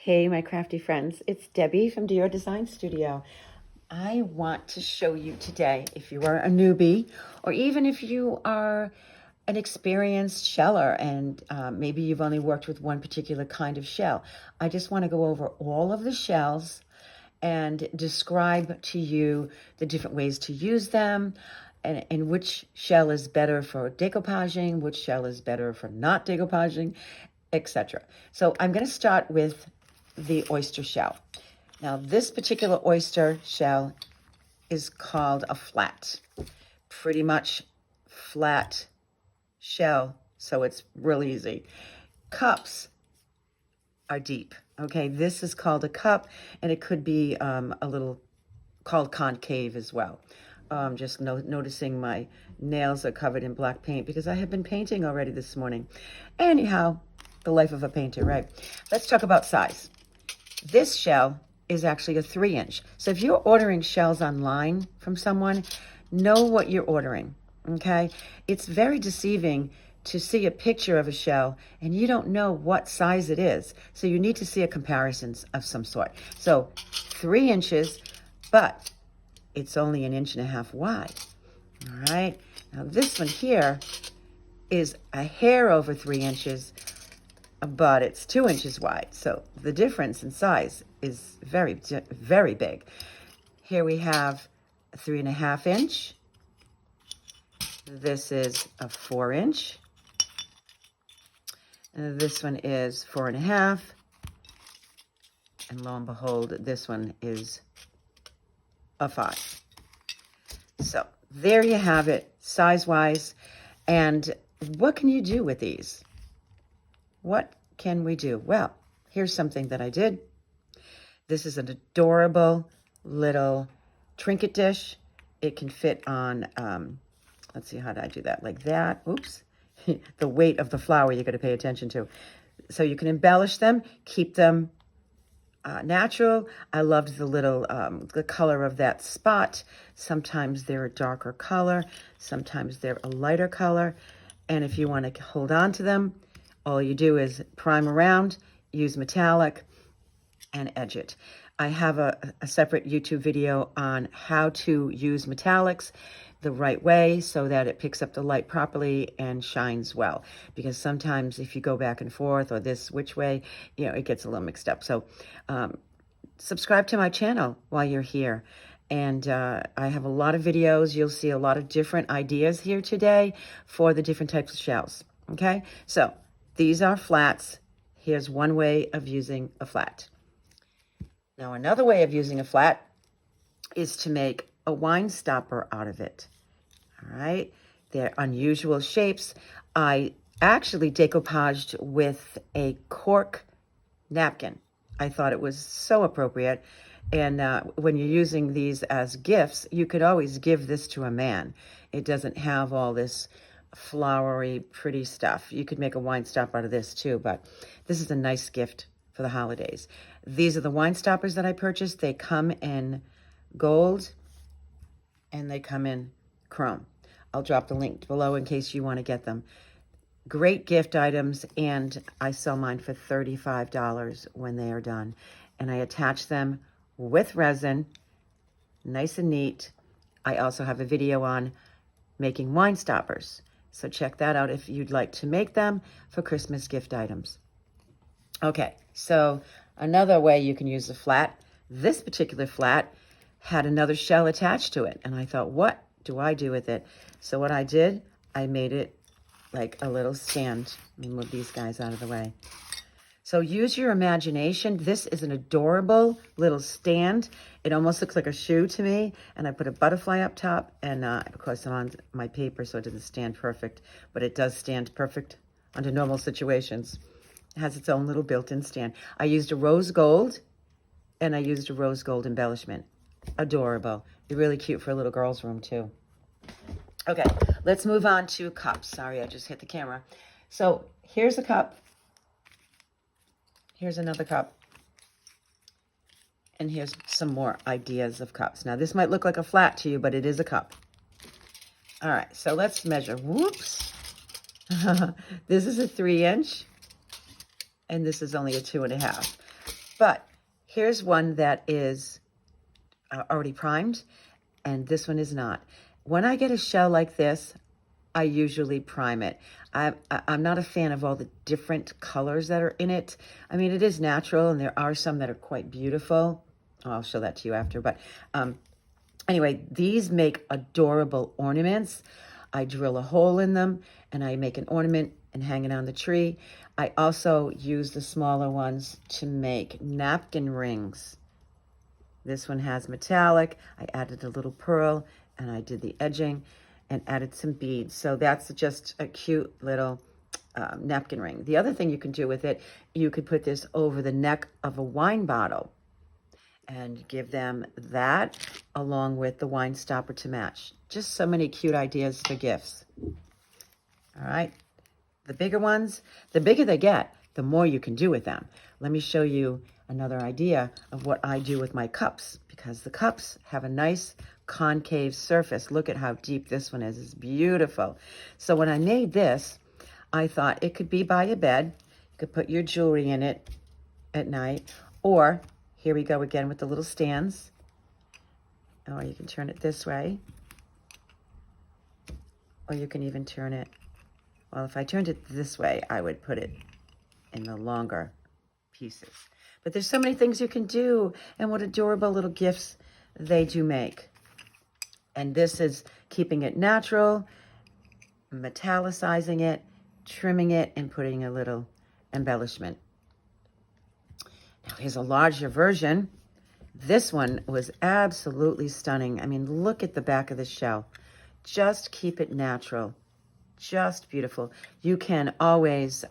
Hey, my crafty friends, it's Debbie from Dior Design Studio. I want to show you today, if you are a newbie, or even if you are an experienced sheller and maybe you've only worked with one particular kind of shell. I just want to go over all of the shells and describe to you the different ways to use them, and which shell is better for decoupaging, which shell is better for not decoupaging, etc. So I'm going to start with the oyster shell. Now, this particular oyster shell is called a flat, pretty much flat shell, so it's real easy. Cups are deep. Okay, this is called a cup, and it could be a little called concave as well. Just noticing my nails are covered in black paint because I have been painting already this morning. Anyhow, the life of a painter, right? Let's talk about size. This shell is actually a 3-inch. So if you're ordering shells online from someone, know what you're ordering, okay? It's very deceiving to see a picture of a shell and you don't know what size it is. So you need to see a comparison of some sort. So 3 inches, but it's only 1.5 inches wide, all right? Now this one here is a hair over 3 inches, but it's 2 inches wide. So the difference in size is very, very big. Here we have a 3.5 inch. This is a 4-inch. This one is 4.5. And lo and behold, this one is a 5. So there you have it, size-wise. And what can you do with these? What can we do? Well, here's something that I did. This is an adorable little trinket dish. It can fit on, let's see, how did I do that? Like that. Oops. The weight of the flour you got to pay attention to. So you can embellish them, keep them natural. I loved the little, the color of that spot. Sometimes they're a darker color. Sometimes they're a lighter color. And if you want to hold on to them, all you do is prime around, use metallic, and edge it. I have a separate YouTube video on how to use metallics the right way so that it picks up the light properly and shines well. Because sometimes if you go back and forth or this which way, you know, it gets a little mixed up. So subscribe to my channel while you're here. And I have a lot of videos. You'll see a lot of different ideas here today for the different types of shells. Okay, so these are flats. Here's one way of using a flat. Now, another way of using a flat is to make a wine stopper out of it. All right, they're unusual shapes. I actually decoupaged with a cork napkin. I thought it was so appropriate. And when you're using these as gifts, you could always give this to a man. It doesn't have all this flowery, pretty stuff. You could make a wine stopper out of this too, but this is a nice gift for the holidays. These are the wine stoppers that I purchased. They come in gold and they come in chrome. I'll drop the link below in case you want to get them. Great gift items, and I sell mine for $35 when they are done. And I attach them with resin, nice and neat. I also have a video on making wine stoppers. So check that out if you'd like to make them for Christmas gift items. Okay, so another way you can use a flat. This particular flat had another shell attached to it. And I thought, what do I do with it? So what I did, I made it like a little stand. Let me move these guys out of the way. So use your imagination. This is an adorable little stand. It almost looks like a shoe to me. And I put a butterfly up top. And of course, I'm on my paper, so it doesn't stand perfect. But it does stand perfect under normal situations. It has its own little built-in stand. I used a rose gold, and I used a rose gold embellishment. Adorable. They're really cute for a little girl's room, too. Okay, let's move on to cups. Sorry, I just hit the camera. So here's a cup. Here's another cup. And here's some more ideas of cups. Now, this might look like a flat to you, but it is a cup. All right, so let's measure. Whoops. This is a 3-inch, and this is only a 2.5. But here's one that is already primed, and this one is not. When I get a shell like this, I usually prime it. I'm not a fan of all the different colors that are in it. I mean, it is natural, and there are some that are quite beautiful. Oh, I'll show that to you after. But anyway, these make adorable ornaments. I drill a hole in them, and I make an ornament and hang it on the tree. I also use the smaller ones to make napkin rings. This one has metallic. I added a little pearl, and I did the edging and added some beads. So that's just a cute little napkin ring. The other thing you can do with it, you could put this over the neck of a wine bottle and give them that along with the wine stopper to match. Just so many cute ideas for gifts. All right. The bigger ones, the bigger they get, the more you can do with them. Let me show you another idea of what I do with my cups, because the cups have a nice concave surface. Look at how deep this one is. It's beautiful. So when I made this, I thought it could be by a bed. You could put your jewelry in it at night, or here we go again with the little stands. Or you can turn it this way, or you can even turn it, well, if I turned it this way, I would put it in the longer pieces. But there's so many things you can do, and what adorable little gifts they do make. And this is keeping it natural, metallicizing it, trimming it, and putting a little embellishment. Now here's a larger version. This one was absolutely stunning. I mean, look at the back of the shell. Just keep it natural. Just beautiful. You can always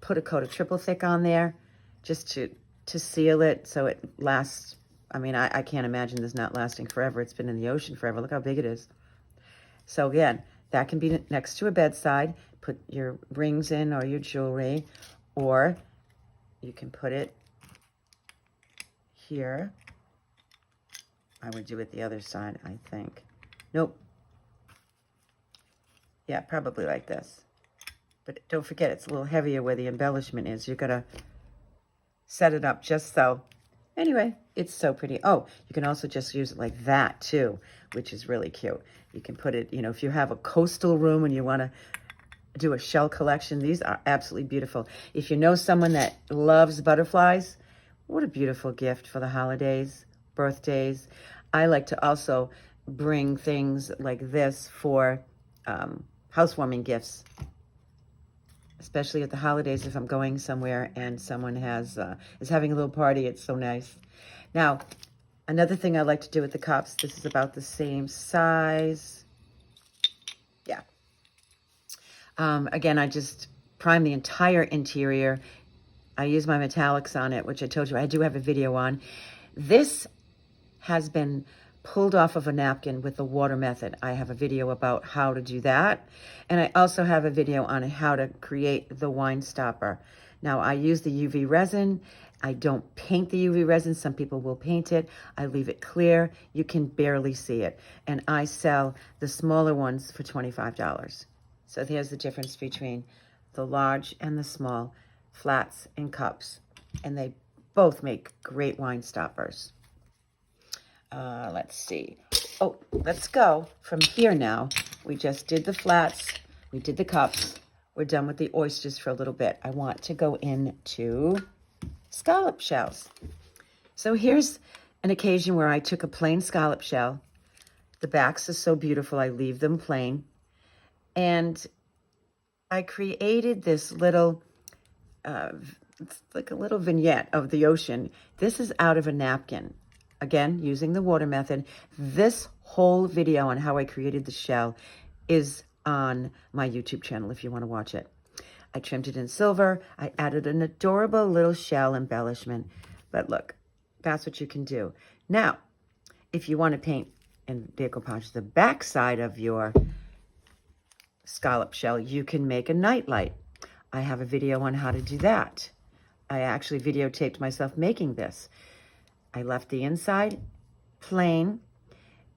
put a coat of triple thick on there just to seal it so it lasts. I mean, I can't imagine this not lasting forever. It's been in the ocean forever. Look how big it is. So again, that can be next to a bedside. Put your rings in or your jewelry, or you can put it here. I would do it the other side, I think. Nope. Yeah, probably like this. But don't forget, it's a little heavier where the embellishment is. You're going to set it up just so. Anyway, it's so pretty. Oh, you can also just use it like that too, which is really cute. You can put it, you know, if you have a coastal room and you want to do a shell collection, these are absolutely beautiful. If you know someone that loves butterflies, what a beautiful gift for the holidays, birthdays. I like to also bring things like this for housewarming gifts, especially at the holidays. If I'm going somewhere and someone is having a little party, it's so nice. Now, another thing I like to do with the cups, this is about the same size. Yeah. Again, I just prime the entire interior. I use my metallics on it, which I told you I do have a video on. This has been pulled off of a napkin with the water method. I have a video about how to do that. And I also have a video on how to create the wine stopper. Now, I use the UV resin. I don't paint the UV resin. Some people will paint it. I leave it clear. You can barely see it. And I sell the smaller ones for $25. So there's the difference between the large and the small flats and cups. And they both make great wine stoppers. Let's see. Oh, let's go from here now. We just did the flats. We did the cups. We're done with the oysters for a little bit. I want to go into scallop shells. So here's an occasion where I took a plain scallop shell. The backs are so beautiful. I leave them plain. And I created this little, it's like a little vignette of the ocean. This is out of a napkin. Again, using the water method. This whole video on how I created the shell is on my YouTube channel if you want to watch it. I trimmed it in silver. I added an adorable little shell embellishment. But look, that's what you can do. Now, if you want to paint in decoupage the back side of your scallop shell, you can make a nightlight. I have a video on how to do that. I actually videotaped myself making this. I left the inside plain,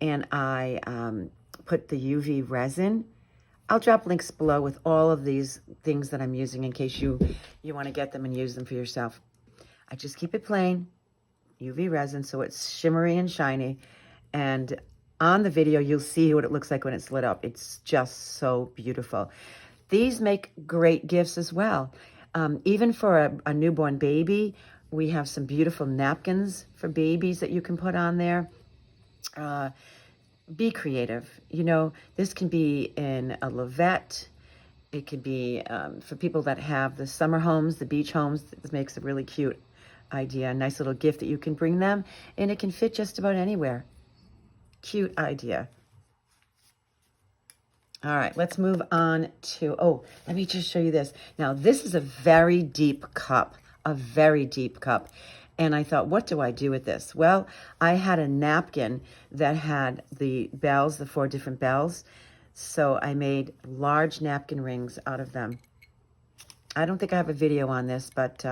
and I put the UV resin. I'll drop links below with all of these things that I'm using in case you want to get them and use them for yourself. I just keep it plain, UV resin, so it's shimmery and shiny. And on the video, you'll see what it looks like when it's lit up. It's just so beautiful. These make great gifts as well. Even for a newborn baby, we have some beautiful napkins for babies that you can put on there. Be creative. You know, this can be in a lavette. It could be for people that have the summer homes, the beach homes. This makes a really cute idea, a nice little gift that you can bring them, and it can fit just about anywhere. Cute idea. All right, let's move on to, oh, let me just show you this. Now, this is a very deep cup, a very deep cup. And I thought, what do I do with this? Well, I had a napkin that had the bells, the 4 different bells. So I made large napkin rings out of them. I don't think I have a video on this, but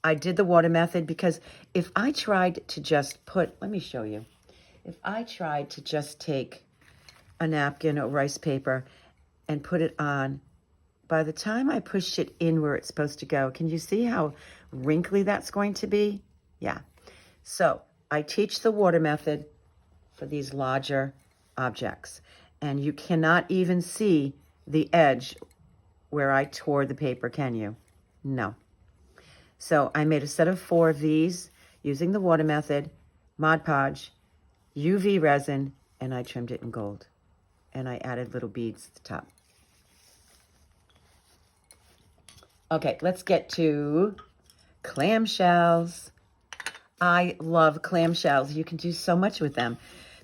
I did the water method because if I tried to just put, let me show you. If I tried to just take a napkin or rice paper and put it on, by the time I push it in where it's supposed to go, can you see how wrinkly that's going to be? Yeah. So I teach the water method for these larger objects. And you cannot even see the edge where I tore the paper, can you? No. So I made a set of 4 of these using the water method, Mod Podge, UV resin, and I trimmed it in gold. And I added little beads at the top. Okay, let's get to clamshells. I love clamshells. You can do so much with them.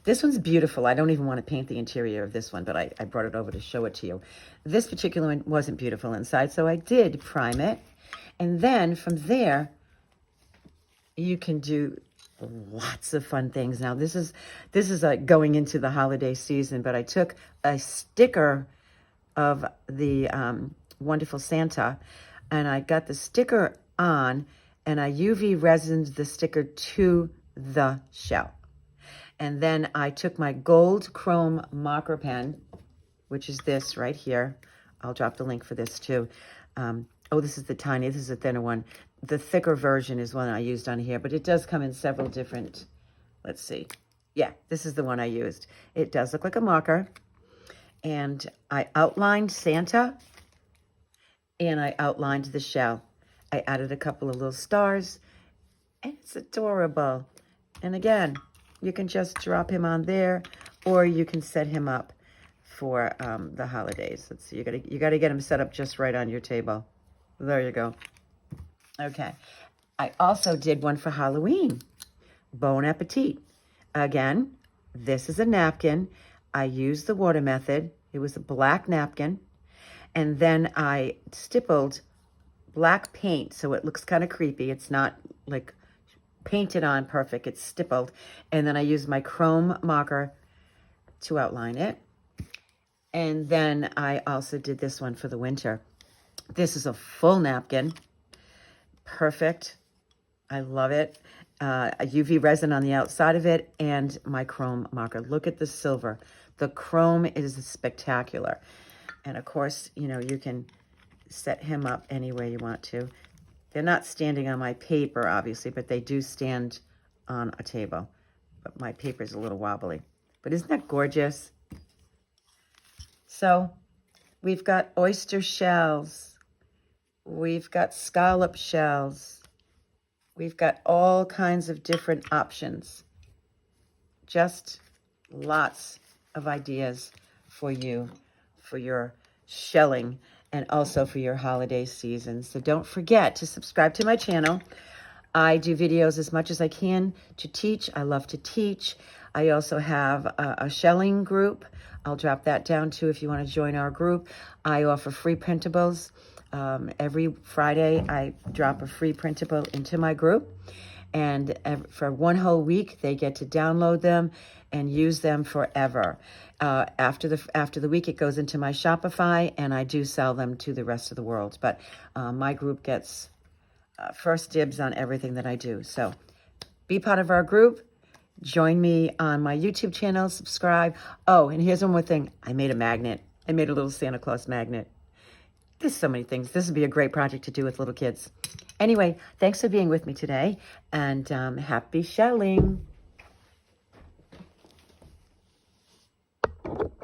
This one's beautiful. I don't even want to paint the interior of this one, but I brought it over to show it to you. This particular one wasn't beautiful inside, so I did prime it. And then from there, you can do lots of fun things. Now, this is like going into the holiday season, but I took a sticker of the Wonderful Santa, and I got the sticker on, and I UV resined the sticker to the shell. And then I took my gold chrome marker pen, which is this right here. I'll drop the link for this too. Oh, this is the tiny, this is a thinner one. The thicker version is one I used on here, but it does come in several different, let's see. Yeah, this is the one I used. It does look like a marker. And I outlined Santa, and I outlined the shell. I added a couple of little stars, and it's adorable. And again, you can just drop him on there, or you can set him up for the holidays. Let's see, you gotta get him set up just right on your table. There you go. Okay, I also did one for Halloween. Bon appetit. Again, this is a napkin. I used the water method. It was a black napkin. And then I stippled black paint, so it looks kind of creepy. It's not like painted on perfect. It's stippled. And then I used my chrome marker to outline it. And then I also did this one for the winter. This is a full napkin. Perfect. I love it. A UV resin on the outside of it and my chrome marker. Look at the silver. The chrome is spectacular. And of course, you know, you can set him up any way you want to. They're not standing on my paper, obviously, but they do stand on a table. But my paper is a little wobbly. But isn't that gorgeous? So we've got oyster shells. We've got scallop shells. We've got all kinds of different options. Just lots of ideas for you, for your shelling, and also for your holiday season. So don't forget to subscribe to my channel. I do videos as much as I can to teach. I love to teach. I also have a shelling group. I'll drop that down too if you want to join our group. I offer free printables. Every Friday, I drop a free printable into my group. And for one whole week, they get to download them and use them forever. After the week, it goes into my Shopify, and I do sell them to the rest of the world. But my group gets first dibs on everything that I do. So be part of our group. Join me on my YouTube channel. Subscribe. Oh, and here's one more thing. I made a magnet. I made a little Santa Claus magnet. There's so many things. This would be a great project to do with little kids. Anyway, thanks for being with me today, and happy shelling.